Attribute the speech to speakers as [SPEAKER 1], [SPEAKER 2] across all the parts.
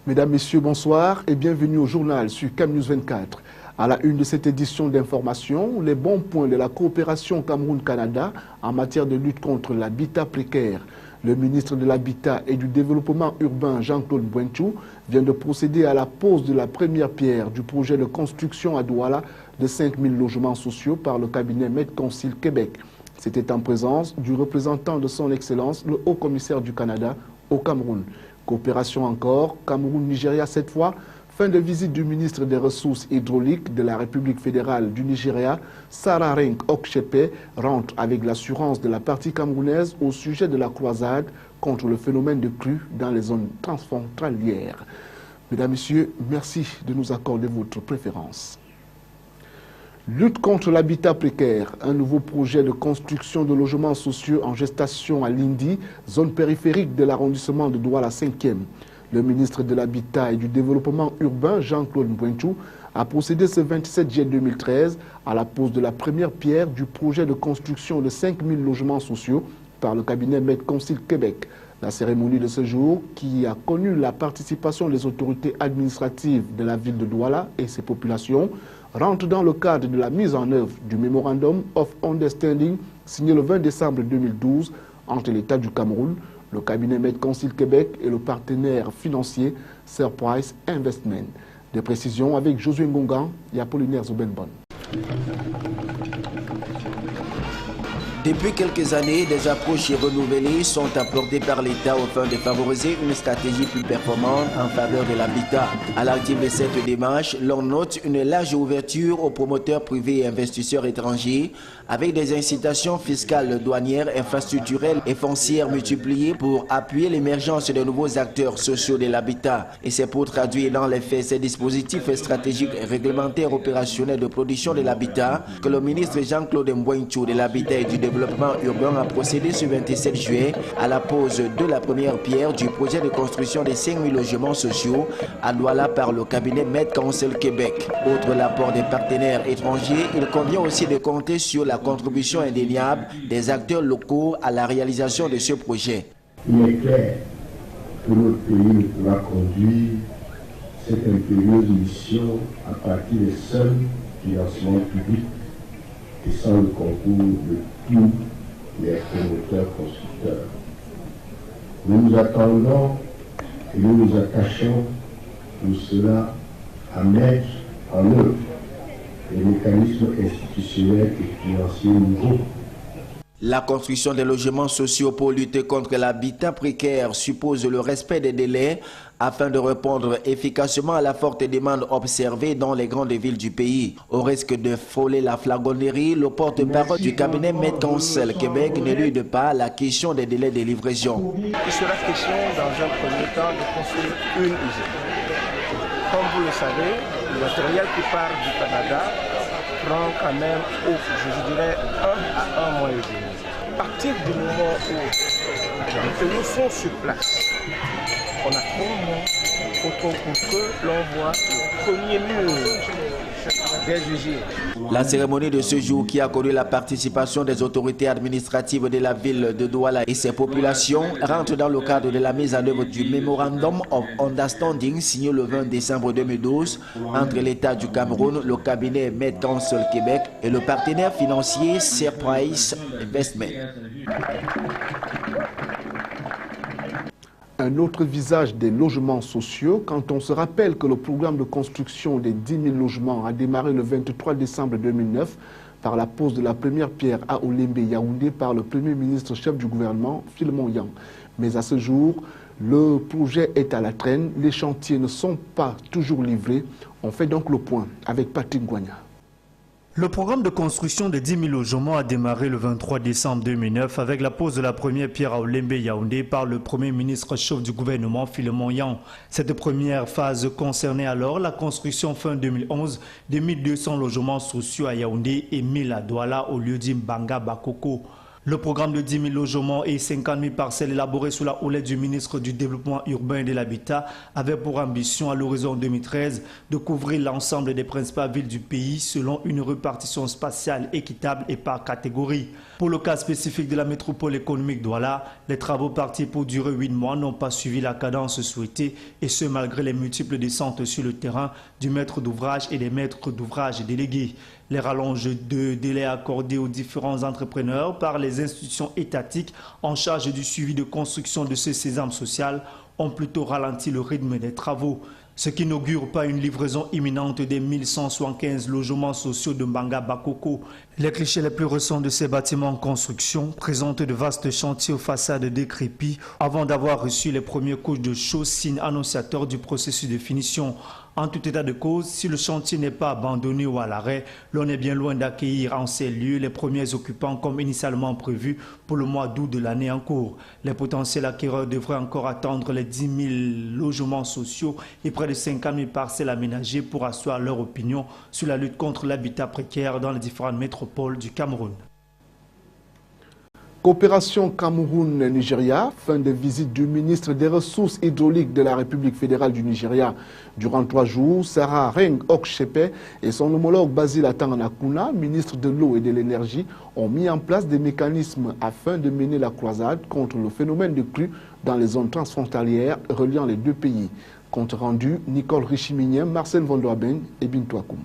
[SPEAKER 1] Mesdames, Messieurs, bonsoir et bienvenue au journal sur CAM News 24. À la une de cette édition d'information, les bons points de la coopération Cameroun-Canada en matière de lutte contre l'habitat précaire. Le ministre de l'Habitat et du Développement urbain, Jean-Claude Mboinchou, vient de procéder à la pose de la première pierre du projet de construction à Douala de 5000 logements sociaux par le cabinet MedConsil Québec. C'était en présence du représentant de son Excellence, le Haut-Commissaire du Canada au Cameroun. Coopération encore, Cameroun-Nigeria cette fois. Fin de visite du ministre des Ressources hydrauliques de la République fédérale du Nigeria, Sarah Renk Okchepe, rentre avec l'assurance de la partie camerounaise au sujet de la croisade contre le phénomène de crue dans les zones transfrontalières. Mesdames, Messieurs, merci de nous accorder votre préférence. Lutte contre l'habitat précaire, un nouveau projet de construction de logements sociaux en gestation à Lindi, zone périphérique de l'arrondissement de Douala 5e. Le ministre de l'Habitat et du Développement urbain, Jean-Claude Mboinchou, a procédé ce 27 juillet 2013 à la pose de la première pierre du projet de construction de 5000 logements sociaux par le cabinet MedConsil Québec. La cérémonie de ce jour, qui a connu la participation des autorités administratives de la ville de Douala et ses populations, rentre dans le cadre de la mise en œuvre du Memorandum of Understanding signé le 20 décembre 2012 entre l'État du Cameroun, le cabinet MedConsil Québec et le partenaire financier Surprise Investment. Des précisions avec Josué Ngongan et Apollinaire Zoubenbon.
[SPEAKER 2] Depuis quelques années, des approches renouvelées sont apportées par l'État afin de favoriser une stratégie plus performante en faveur de l'habitat. À l'actif de cette démarche, l'on note une large ouverture aux promoteurs privés et investisseurs étrangers avec des incitations fiscales, douanières, infrastructurelles et foncières multipliées pour appuyer l'émergence de nouveaux acteurs sociaux de l'habitat. Et c'est pour traduire dans les faits ces dispositifs stratégiques et réglementaires opérationnels de production de l'habitat que le ministre Jean-Claude Mboinchou de l'Habitat et du Développement urbain a procédé ce 27 juillet à la pose de la première pierre du projet de construction de 5000 logements sociaux à Douala par le cabinet MedConsil Québec. Outre l'apport des partenaires étrangers, il convient aussi de compter sur la contribution indéniable des acteurs locaux à la réalisation de ce projet.
[SPEAKER 3] Il est clair que notre pays ne pourra conduire cette impérieuse mission à partir des seuls financements publics et sans le concours de tous les promoteurs constructeurs. Nous nous attendons et nous nous attachons pour cela à mettre en œuvre les mécanismes institutionnels et financiers nouveaux.
[SPEAKER 2] La construction des logements sociaux pour lutter contre l'habitat précaire suppose le respect des délais afin de répondre efficacement à la forte demande observée dans les grandes villes du pays. Au risque de frôler la flagornerie, le porte-parole du cabinet MedConsil Québec n'élude pas la question des délais de livraison.
[SPEAKER 4] Il sera question dans un premier temps de construire une usine. Comme vous le savez, le matériel qui part du Canada prend quand même, je dirais, 1 à 1 mois et demi. À partir du moment où nous sommes sur place, on a 3 mois pour que l'on voit le premier mur des usines.
[SPEAKER 2] La cérémonie de ce jour, qui a connu la participation des autorités administratives de la ville de Douala et ses populations, rentre dans le cadre de la mise en œuvre du Memorandum of Understanding signé le 20 décembre 2012 entre l'État du Cameroun, le cabinet MedConsil Québec et le partenaire financier Surprise Investment.
[SPEAKER 1] Un autre visage des logements sociaux quand on se rappelle que le programme de construction des 10 000 logements a démarré le 23 décembre 2009 par la pose de la première pierre à Olembe Yaoundé par le Premier ministre chef du gouvernement, Philemon Yang. Mais à ce jour, le projet est à la traîne, les chantiers ne sont pas toujours livrés. On fait donc le point avec Patrick Guagna.
[SPEAKER 5] Le programme de construction de 10 000 logements a démarré le 23 décembre 2009 avec la pose de la première pierre à Olembe Yaoundé par le Premier ministre chef du gouvernement Philemon Yang. Cette première phase concernait alors la construction fin 2011 de 1200 logements sociaux à Yaoundé et 1000 à Douala au lieu dit Mbanga Bakoko. Le programme de 10 000 logements et 50 000 parcelles élaboré sous la houlette du ministre du Développement urbain et de l'Habitat avait pour ambition à l'horizon 2013 de couvrir l'ensemble des principales villes du pays selon une répartition spatiale équitable et par catégorie. Pour le cas spécifique de la métropole économique Douala, les travaux partis pour durer 8 mois n'ont pas suivi la cadence souhaitée et ce malgré les multiples descentes sur le terrain du maître d'ouvrage et des maîtres d'ouvrage délégués. Les rallonges de délais accordés aux différents entrepreneurs par les institutions étatiques en charge du suivi de construction de ce sésame social ont plutôt ralenti le rythme des travaux, ce qui n'augure pas une livraison imminente des 1175 logements sociaux de Mbanga Bakoko. Les clichés les plus récents de ces bâtiments en construction présentent de vastes chantiers aux façades décrépies avant d'avoir reçu les premières couches de chaux, signe annonciateur du processus de finition. En tout état de cause, si le chantier n'est pas abandonné ou à l'arrêt, l'on est bien loin d'accueillir en ces lieux les premiers occupants comme initialement prévu pour le mois d'août de l'année en cours. Les potentiels acquéreurs devraient encore attendre les 10 000 logements sociaux et près de 50 000 parcelles aménagées pour asseoir leur opinion sur la lutte contre l'habitat précaire dans les différentes métropoles du Cameroun.
[SPEAKER 1] Coopération Cameroun-Nigeria, fin de visite du ministre des Ressources hydrauliques de la République fédérale du Nigeria. Durant 3 jours, Sarah Reng Okchepe et son homologue Basil Atanganakuna, ministre de l'eau et de l'énergie, ont mis en place des mécanismes afin de mener la croisade contre le phénomène de crue dans les zones transfrontalières reliant les deux pays. Compte rendu, Nicole Richiminien, Marcel Vondoaben et Bintouakoum.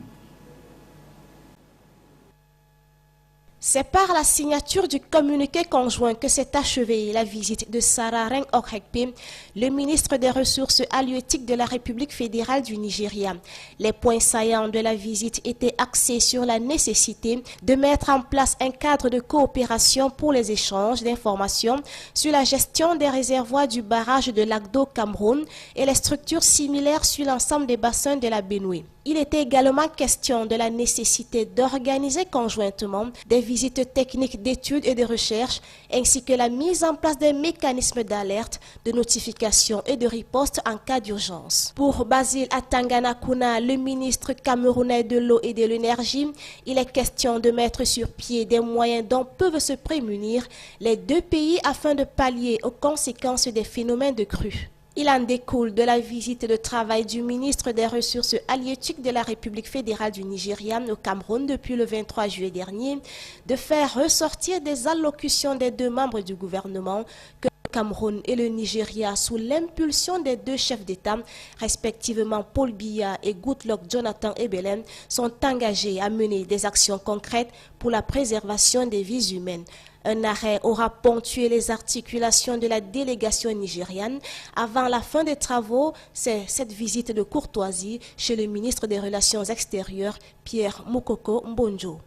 [SPEAKER 6] C'est par la signature du communiqué conjoint que s'est achevée la visite de Sarah Reng Okchepe, le ministre des Ressources halieutiques de la République fédérale du Nigeria. Les points saillants de la visite étaient axés sur la nécessité de mettre en place un cadre de coopération pour les échanges d'informations sur la gestion des réservoirs du barrage de Lagdo Cameroun et les structures similaires sur l'ensemble des bassins de la Benue. Il était également question de la nécessité d'organiser conjointement des visites techniques d'études et de recherche, ainsi que la mise en place des mécanismes d'alerte, de notification et de riposte en cas d'urgence. Pour Basil Atanganakuna, le ministre camerounais de l'eau et de l'énergie, il est question de mettre sur pied des moyens dont peuvent se prémunir les deux pays afin de pallier aux conséquences des phénomènes de crue. Il en découle de la visite de travail du ministre des Ressources halieutiques de la République fédérale du Nigeria au Cameroun depuis le 23 juillet dernier de faire ressortir des allocutions des deux membres du gouvernement que le Cameroun et le Nigeria, sous l'impulsion des deux chefs d'État, respectivement Paul Biya et Goodluck Jonathan Ebele, sont engagés à mener des actions concrètes pour la préservation des vies humaines. Un arrêt aura ponctué les articulations de la délégation nigériane. Avant la fin des travaux, c'est cette visite de courtoisie chez le ministre des Relations extérieures, Pierre Mokoko Mbonjo.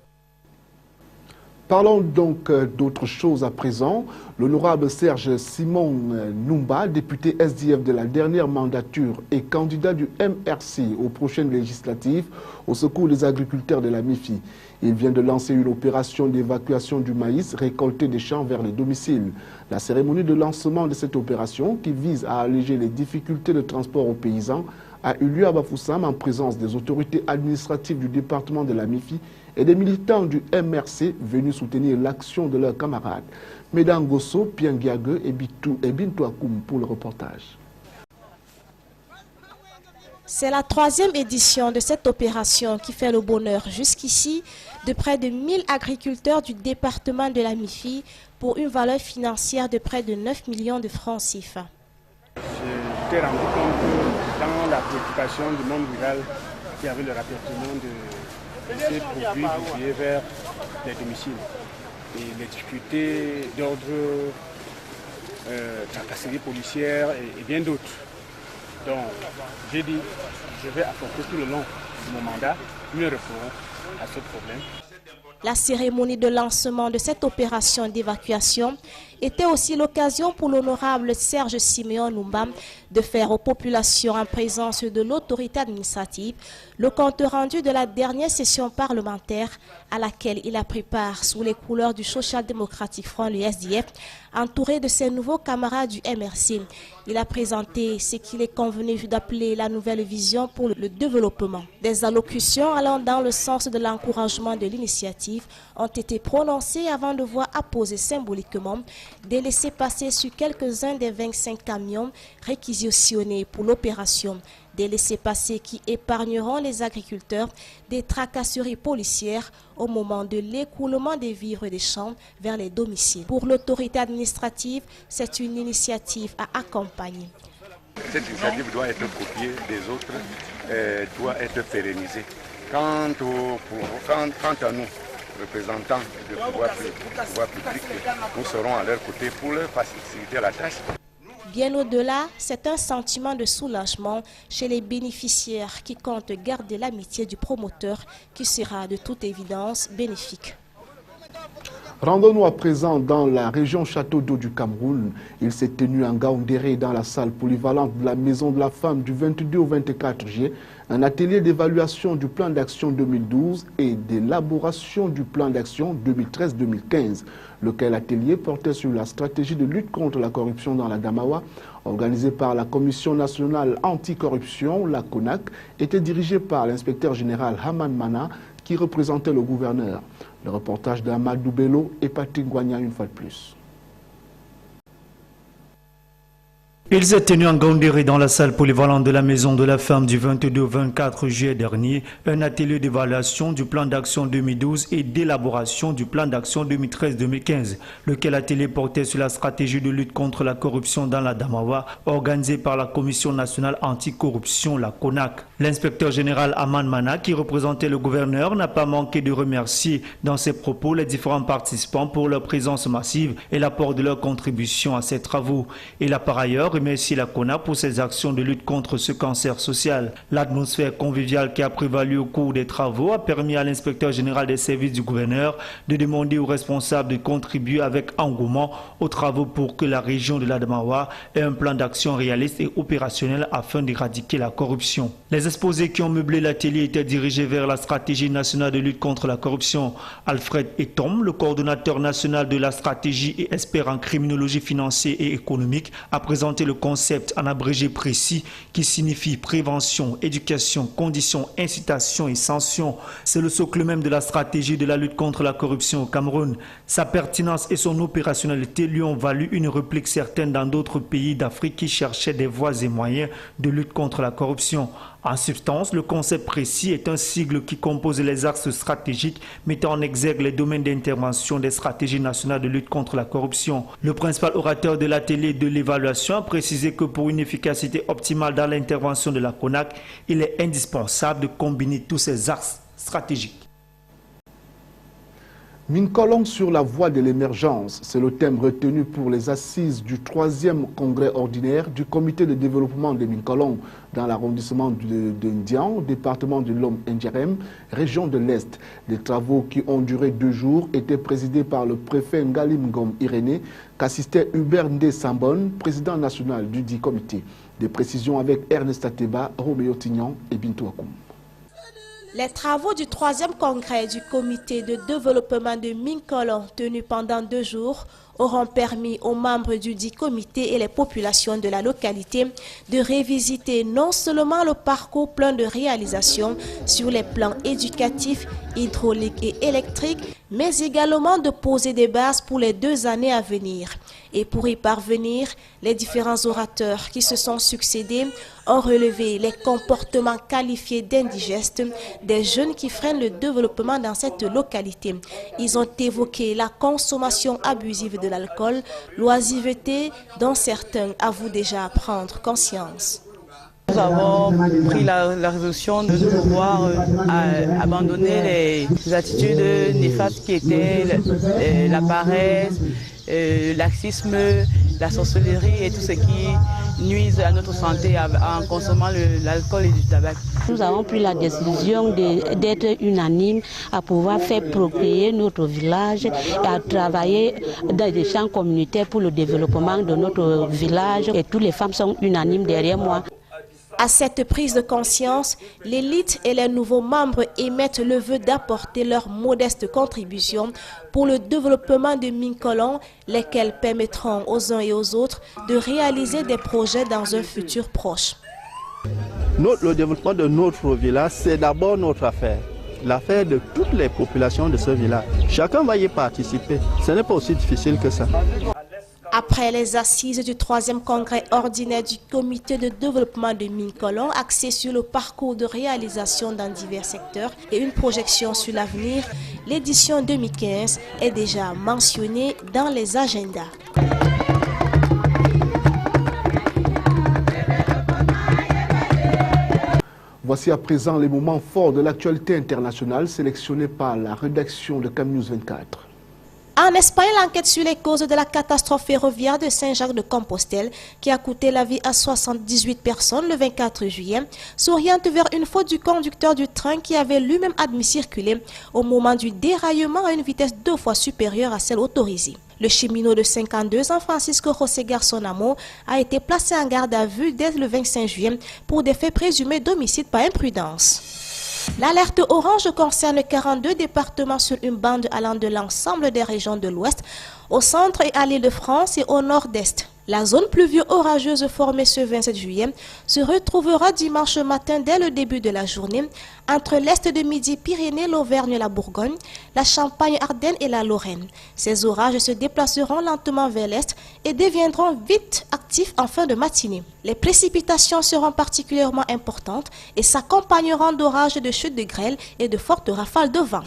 [SPEAKER 1] Parlons donc d'autre chose à présent. L'honorable Serge Simon Numba, député SDF de la dernière mandature et candidat du MRC aux prochaines législatives au secours des agriculteurs de la MIFI. Il vient de lancer une opération d'évacuation du maïs récolté des champs vers les domiciles. La cérémonie de lancement de cette opération, qui vise à alléger les difficultés de transport aux paysans, a eu lieu à Bafoussam en présence des autorités administratives du département de la MIFI et des militants du MRC venus soutenir l'action de leurs camarades. Mesdames Gosso, Piangiague et Bintouakoum pour le reportage.
[SPEAKER 6] C'est la 3e édition de cette opération qui fait le bonheur jusqu'ici de près de 1000 agriculteurs du département de la MIFI pour une valeur financière de près de 9 millions de francs CFA.
[SPEAKER 7] Je t'ai rendu compte que dans la préoccupation du monde rural, il y avait le rapprochement de ces produits distribués vers les domiciles et les difficultés d'ordre tracasserie policière et bien d'autres. Donc, j'ai dit, je vais apporter tout le long de mon mandat une réponse à ce problème.
[SPEAKER 6] La cérémonie de lancement de cette opération d'évacuation était aussi l'occasion pour l'honorable Serge Siméon Numba de faire aux populations en présence de l'autorité administrative le compte rendu de la dernière session parlementaire à laquelle il a pris part sous les couleurs du Social Democratic Front, le SDF, entouré de ses nouveaux camarades du MRC. Il a présenté ce qu'il est convenu d'appeler la nouvelle vision pour le développement. Des allocutions allant dans le sens de l'encouragement de l'initiative administratifs ont été prononcés avant de voir apposer symboliquement des laissez-passer sur quelques-uns des 25 camions réquisitionnés pour l'opération. Des laissez-passer qui épargneront les agriculteurs des tracasseries policières au moment de l'écoulement des vivres des champs vers les domiciles. Pour l'autorité administrative, c'est une initiative à accompagner.
[SPEAKER 8] Cette initiative doit être copiée des autres, doit être pérennisée. Quant à nous, représentants du pouvoir public, nous serons à leur côté pour leur faciliter la tâche.
[SPEAKER 6] Bien au-delà, c'est un sentiment de soulagement chez les bénéficiaires qui comptent garder l'amitié du promoteur qui sera de toute évidence bénéfique.
[SPEAKER 1] Rendons-nous à présent dans la région Château d'Eau du Cameroun. Il s'est tenu en Gaoundéré dans la salle polyvalente de la Maison de la Femme du 22 au 24 juillet, un atelier d'évaluation du plan d'action 2012 et d'élaboration du plan d'action 2013-2015. Lequel atelier portait sur la stratégie de lutte contre la corruption dans la Damawa, organisé par la Commission nationale anticorruption, la CONAC, était dirigé par l'inspecteur général Haman Mana, qui représentait le gouverneur. Le reportage d'Amadou Bello et Patrick Guagna une fois de plus.
[SPEAKER 5] Il s'est tenu en Gaoundéré dans la salle polyvalente de la Maison de la Femme du 22 au 24 juillet dernier, un atelier d'évaluation du plan d'action 2012 et d'élaboration du plan d'action 2013-2015, lequel atelier portait sur la stratégie de lutte contre la corruption dans la Damawa, organisé par la Commission nationale anticorruption, la CONAC. L'inspecteur général Haman Mana, qui représentait le gouverneur, n'a pas manqué de remercier dans ses propos les différents participants pour leur présence massive et l'apport de leur contribution à ces travaux. Il a par ailleurs remercié la CONAC pour ses actions de lutte contre ce cancer social. L'atmosphère conviviale qui a prévalu au cours des travaux a permis à l'inspecteur général des services du gouverneur de demander aux responsables de contribuer avec engouement aux travaux pour que la région de l'Adamawa ait un plan d'action réaliste et opérationnel afin d'éradiquer la corruption. Les exposés qui ont meublé l'atelier étaient dirigés vers la stratégie nationale de lutte contre la corruption. Alfred Etom, le coordonnateur national de la stratégie et expert en criminologie financière et économique, a présenté le concept en abrégé précis qui signifie prévention, éducation, conditions, incitation et sanctions. C'est le socle même de la stratégie de la lutte contre la corruption au Cameroun. Sa pertinence et son opérationnalité lui ont valu une réplique certaine dans d'autres pays d'Afrique qui cherchaient des voies et moyens de lutte contre la corruption. En substance, le concept précis est un sigle qui compose les axes stratégiques mettant en exergue les domaines d'intervention des stratégies nationales de lutte contre la corruption. Le principal orateur de l'atelier de l'évaluation a précisé que pour une efficacité optimale dans l'intervention de la CONAC, il est indispensable de combiner tous ces axes stratégiques.
[SPEAKER 1] Minkolong sur la voie de l'émergence, c'est le thème retenu pour les assises du 3e congrès ordinaire du comité de développement de Minkolong dans l'arrondissement de Ndian, département de l'Om-Ndjerem, région de l'Est. Les travaux qui ont duré 2 jours étaient présidés par le préfet Ngalim Ngom Irénée, qu'assistait Hubert Ndé Sambon, président national du dit comité. Des précisions avec Ernest Ateba, Roméo Tignan et Bintou Akoum.
[SPEAKER 6] Les travaux du 3e congrès du comité de développement de Minkolong, tenu pendant 2 jours, auront permis aux membres du dit comité et les populations de la localité de révisiter non seulement le parcours plein de réalisations sur les plans éducatifs, hydrauliques et électriques, mais également de poser des bases pour les 2 années à venir. Et pour y parvenir, les différents orateurs qui se sont succédés ont relevé les comportements qualifiés d'indigestes des jeunes qui freinent le développement dans cette localité. Ils ont évoqué la consommation abusive de l'alcool, l'oisiveté dont certains avouent déjà prendre conscience.
[SPEAKER 9] Nous avons pris la résolution de pouvoir abandonner les attitudes néfastes qui étaient la paresse, laxisme, la sorcellerie et tout ce qui nuise à notre santé en consommant l'alcool et du tabac.
[SPEAKER 10] Nous avons pris la décision d'être unanimes à pouvoir faire procréer notre village et à travailler dans des champs communautaires pour le développement de notre village. Et toutes les femmes sont unanimes derrière moi.
[SPEAKER 6] À cette prise de conscience, l'élite et les nouveaux membres émettent le vœu d'apporter leur modeste contribution pour le développement de Minkolong, lesquels permettront aux uns et aux autres de réaliser des projets dans un futur proche.
[SPEAKER 11] Le développement de notre village, c'est d'abord notre affaire. l'affaire de toutes les populations de ce village. Chacun va y participer. Ce n'est pas aussi difficile que ça.
[SPEAKER 6] Après les assises du 3e congrès ordinaire du comité de développement de Minkolon, axé sur le parcours de réalisation dans divers secteurs et une projection sur l'avenir, l'édition 2015 est déjà mentionnée dans les agendas.
[SPEAKER 1] Voici à présent les moments forts de l'actualité internationale sélectionnés par la rédaction de CAM News 24.
[SPEAKER 6] En Espagne, l'enquête sur les causes de la catastrophe ferroviaire de Saint-Jacques-de-Compostelle, qui a coûté la vie à 78 personnes le 24 juillet, s'oriente vers une faute du conducteur du train qui avait lui-même admis circuler au moment du déraillement à une vitesse 2 fois supérieure à celle autorisée. Le cheminot de 52 ans, Francisco José Garzonamo, a été placé en garde à vue dès le 25 juillet pour des faits présumés d'homicide par imprudence. L'alerte orange concerne 42 départements sur une bande allant de l'ensemble des régions de l'Ouest, au centre et à l'Île-de-France et au nord-est. La zone pluvio-orageuse formée ce 27 juillet se retrouvera dimanche matin dès le début de la journée entre l'est de Midi-Pyrénées, l'Auvergne et la Bourgogne, la Champagne-Ardenne et la Lorraine. Ces orages se déplaceront lentement vers l'est et deviendront vite actifs en fin de matinée. Les précipitations seront particulièrement importantes et s'accompagneront d'orages, de chutes de grêle et de fortes rafales de vent.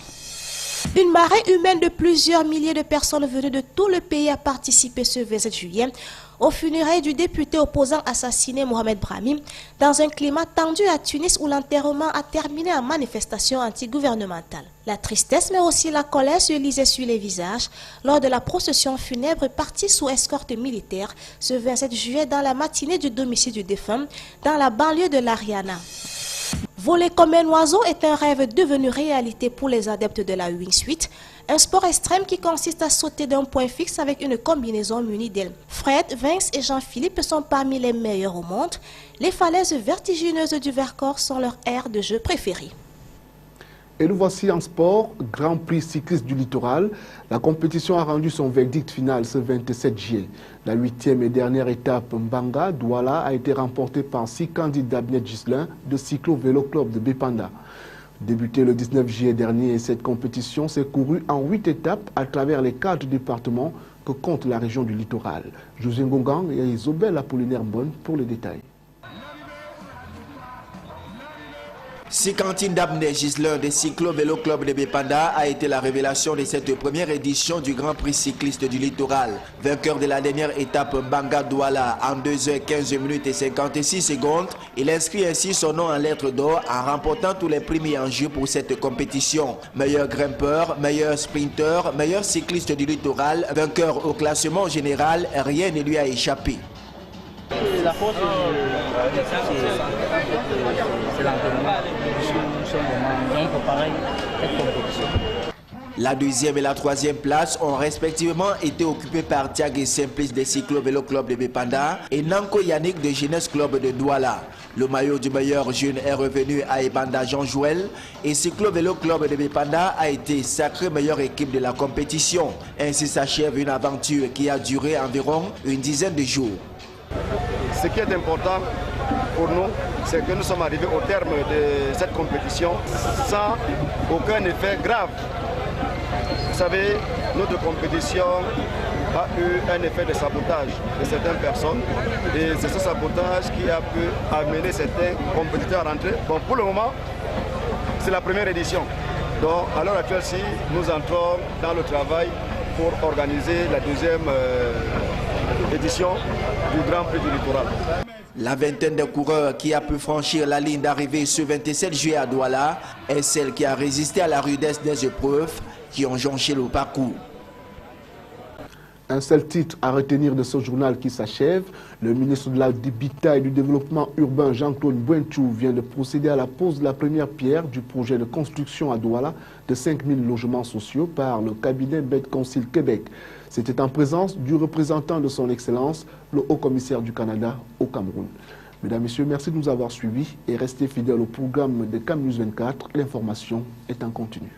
[SPEAKER 6] Une marée humaine de plusieurs milliers de personnes venues de tout le pays a participé ce 27 juillet aux funérailles du député opposant assassiné Mohamed Brahmi dans un climat tendu à Tunis où l'enterrement a terminé en manifestation antigouvernementale. La tristesse mais aussi la colère se lisaient sur les visages lors de la procession funèbre partie sous escorte militaire ce 27 juillet dans la matinée du domicile du défunt dans la banlieue de l'Ariana. Voler comme un oiseau est un rêve devenu réalité pour les adeptes de la wingsuit, un sport extrême qui consiste à sauter d'un point fixe avec une combinaison munie d'ailes. Fred, Vince et Jean-Philippe sont parmi les meilleurs au monde. Les falaises vertigineuses du Vercors sont leur aire de jeu préférée.
[SPEAKER 1] Et nous voici en sport, Grand Prix cycliste du littoral. La compétition a rendu son verdict final ce 27 juillet. La 8e et dernière étape Mbanga-Douala a été remportée par 6 candidats Abnet Gislin de Cyclo Vélo Club de Bépanda. Débutée le 19 juillet dernier, cette compétition s'est courue en 8 étapes à travers les 4 départements que compte la région du littoral. José Ngongang et Isobel Apollinaire Bonne pour les détails.
[SPEAKER 2] Sikantine Dabne Gislin de Cyclo Vélo Club de Bépanda a été la révélation de cette première édition du Grand Prix cycliste du littoral. Vainqueur de la dernière étape Mbanga Douala en 2h15 minutes et 56 secondes, il inscrit ainsi son nom en lettres d'or en remportant tous les prix en jeu pour cette compétition. Meilleur grimpeur, meilleur sprinter, meilleur cycliste du littoral, vainqueur au classement général, rien ne lui a échappé.
[SPEAKER 12] La force, c'est l'entraînement. On préparer cette compétition.
[SPEAKER 2] La 2e et la 3e place ont respectivement été occupées par Thiag et Simplice de Cyclo Vélo Club de Bépanda et Nanko Yannick de Jeunesse Club de Douala. Le maillot du meilleur jeune est revenu à Ebanda Jean-Jouel et Cyclo Vélo Club de Bépanda a été sacrée meilleure équipe de la compétition. Ainsi s'achève une aventure qui a duré environ une dizaine de jours.
[SPEAKER 13] Ce qui est important pour nous, c'est que nous sommes arrivés au terme de cette compétition sans aucun effet grave. Vous savez, notre compétition a eu un effet de sabotage de certaines personnes et c'est ce sabotage qui a pu amener certains compétiteurs à rentrer. Bon, pour le moment, c'est la première édition. Donc, à l'heure actuelle, nous entrons dans le travail pour organiser la 2e édition du Grand Prix du littoral.
[SPEAKER 2] La vingtaine de coureurs qui a pu franchir la ligne d'arrivée ce 27 juillet à Douala est celle qui a résisté à la rudesse des épreuves qui ont jonché le parcours.
[SPEAKER 1] Un seul titre à retenir de ce journal qui s'achève. Le ministre de l'Habitat et du Développement urbain Jean-Claude Bouentou vient de procéder à la pose de la première pierre du projet de construction à Douala de 5000 logements sociaux par le cabinet Bed Council Québec. C'était en présence du représentant de son Excellence, le Haut-Commissaire du Canada au Cameroun. Mesdames, Messieurs, merci de nous avoir suivis et restez fidèles au programme de CAM News 24. L'information est en continu.